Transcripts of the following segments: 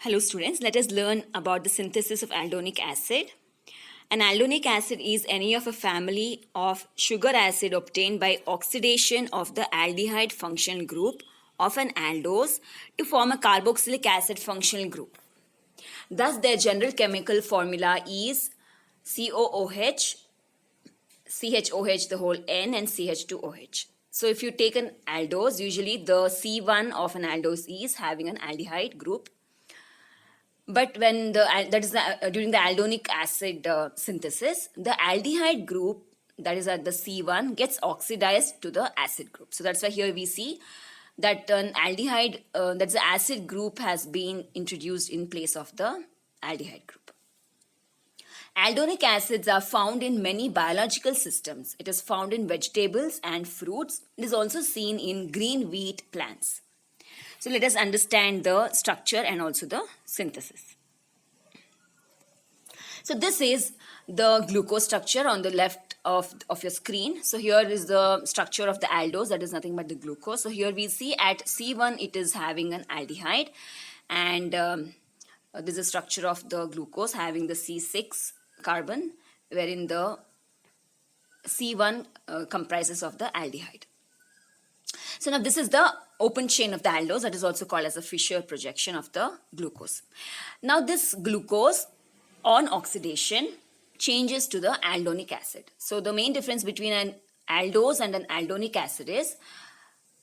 Hello students, let us learn about the synthesis of aldonic acid. An aldonic acid is any of a family of sugar acid obtained by oxidation of the aldehyde functional group of an aldose to form a carboxylic acid functional group. Thus, their general chemical formula is COOH, CHOH the whole N and CH2OH. So if you take an aldose, usually the C1 of an aldose is having an aldehyde group. But when during the aldonic acid synthesis, the aldehyde group that is at the C1 gets oxidized to the acid group. So that's why here we see that an aldehyde, that's the acid group has been introduced in place of the aldehyde group. Aldonic acids are found in many biological systems. It is found in vegetables and fruits. It is also seen in green wheat plants. So let us understand the structure and also the synthesis. So this is the glucose structure on the left of your screen. So here is the structure of the aldose, that is nothing but the glucose. So here we see at C1 it is having an aldehyde, and this is the structure of the glucose having the C6 carbon, wherein the C1 comprises of the aldehyde. So now this is the open chain of the aldose, that is also called as a Fischer projection of the glucose. Now this glucose on oxidation changes to the aldonic acid. So the main difference between an aldose and an aldonic acid is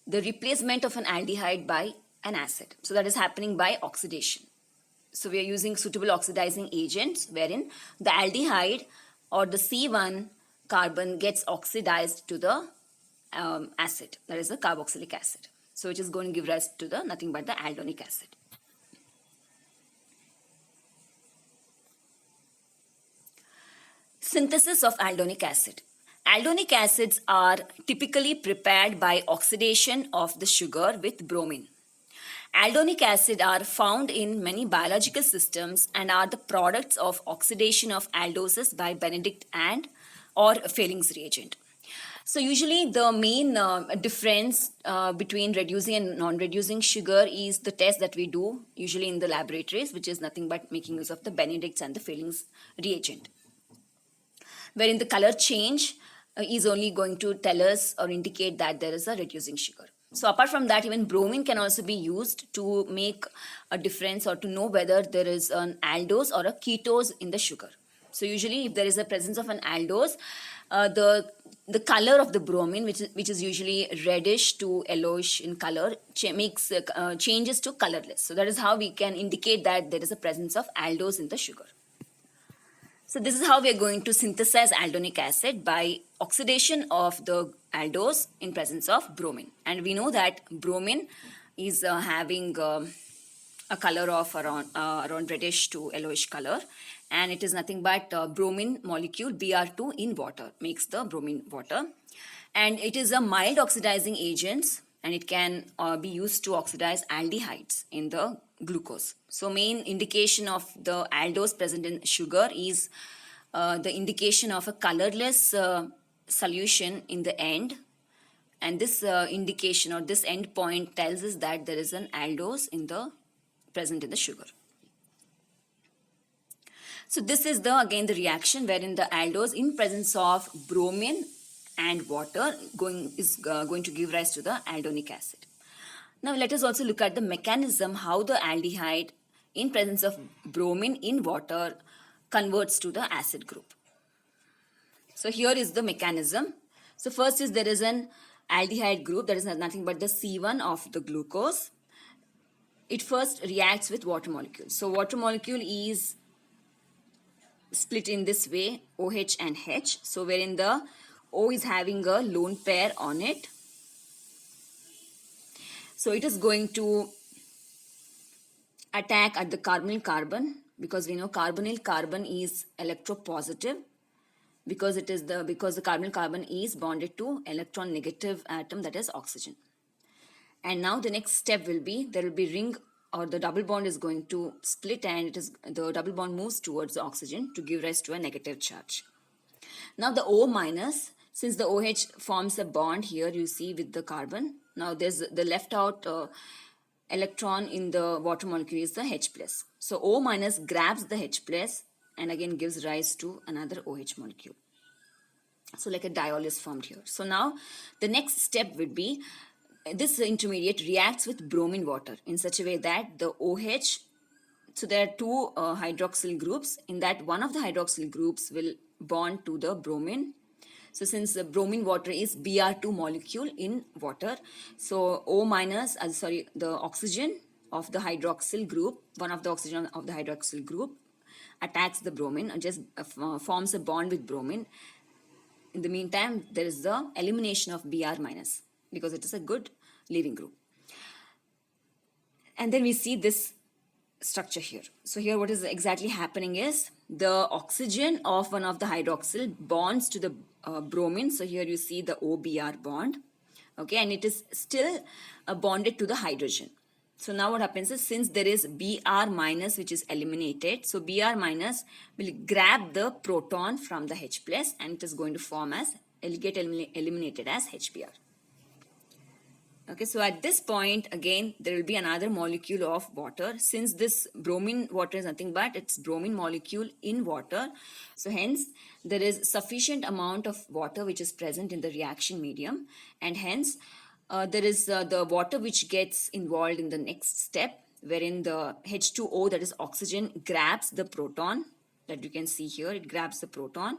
the replacement of an aldehyde by an acid. So that is happening by oxidation. So we are using suitable oxidizing agents wherein the aldehyde or the C1 carbon gets oxidized to the acid, that is the carboxylic acid. So which is going to give rise to the nothing but the aldonic acid. Synthesis of aldonic acid. Aldonic acids are typically prepared by oxidation of the sugar with bromine. Aldonic acid are found in many biological systems and are the products of oxidation of aldoses by Benedict and or Fehling's reagent. So usually the main difference between reducing and non-reducing sugar is the test that we do usually in the laboratories, which is nothing but making use of the Benedict's and the Fehling's reagent, wherein the color change is only going to tell us or indicate that there is a reducing sugar. So apart from that, even bromine can also be used to make a difference or to know whether there is an aldose or a ketose in the sugar. So usually if there is a presence of an aldose, the color of the bromine, which is usually reddish to yellowish in color, changes to colorless. So that is how we can indicate that there is a presence of aldose in the sugar. So this is how we are going to synthesize aldonic acid, by oxidation of the aldose in presence of bromine. And we know that bromine is having a color of around reddish to yellowish color, and it is nothing but bromine molecule Br2 in water makes the bromine water, and it is a mild oxidizing agent, and it can be used to oxidize aldehydes in the glucose. So main indication of the aldose present in sugar is the indication of a colorless solution in the end, and this indication or this end point tells us that there is an aldose present in the sugar. So this is again the reaction wherein the aldose in presence of bromine and water is going to give rise to the aldonic acid. Now let us also look at the mechanism how the aldehyde in presence of bromine in water converts to the acid group. So here is the mechanism. So first is there is an aldehyde group, that is nothing but the C1 of the glucose. It first reacts with water molecule. So water molecule is split in this way, OH and H. So wherein the O is having a lone pair on it. So it is going to attack at the carbonyl carbon, because we know carbonyl carbon is electropositive, because the carbonyl carbon is bonded to electron negative atom, that is oxygen. And now the next step will be there will be ring, or the double bond is going to split, and the double bond moves towards the oxygen to give rise to a negative charge. Now the O minus, since the OH forms a bond here, you see with the carbon. Now there's the left out electron in the water molecule is the H plus. So O minus grabs the H plus and again gives rise to another OH molecule. So like a diol is formed here. So now the next step would be this intermediate reacts with bromine water in such a way that the OH, so there are two hydroxyl groups. In that, one of the hydroxyl groups will bond to the bromine. So since the bromine water is Br2 molecule in water, so O minus, the oxygen of the hydroxyl group, one of the oxygen of the hydroxyl group attacks the bromine and just forms a bond with bromine. In the meantime, there is the elimination of Br minus because it is a good leaving group. And then we see this structure here. So here what is exactly happening is the oxygen of one of the hydroxyl bonds to the bromine. So here you see the OBr bond. Okay, and it is still bonded to the hydrogen. So now what happens is, since there is Br minus which is eliminated, so Br minus will grab the proton from the H plus and it is going to form as, get eliminated as HBr. Okay, so at this point, again, there will be another molecule of water. Since this bromine water is nothing but it's bromine molecule in water. So hence, there is sufficient amount of water which is present in the reaction medium. And hence, there is the water which gets involved in the next step, wherein the H2O, that is oxygen, grabs the proton. That you can see here, it grabs the proton.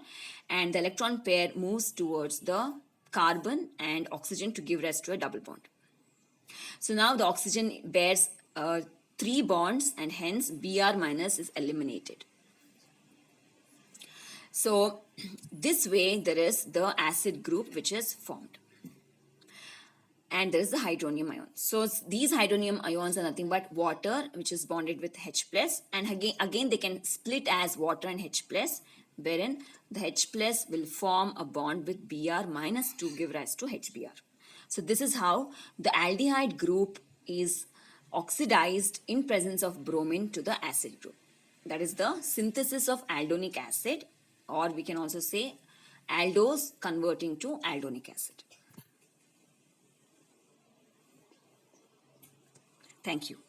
And the electron pair moves towards the carbon and oxygen to give rise to a double bond. So now the oxygen bears 3 bonds and hence Br minus is eliminated. So this way there is the acid group which is formed. And there is the hydronium ion. So these hydronium ions are nothing but water which is bonded with H plus, and again they can split as water and H plus, wherein the H plus will form a bond with Br minus to give rise to HBr. So this is how the aldehyde group is oxidized in presence of bromine to the acid group. That is the synthesis of aldonic acid, or we can also say aldose converting to aldonic acid. Thank you.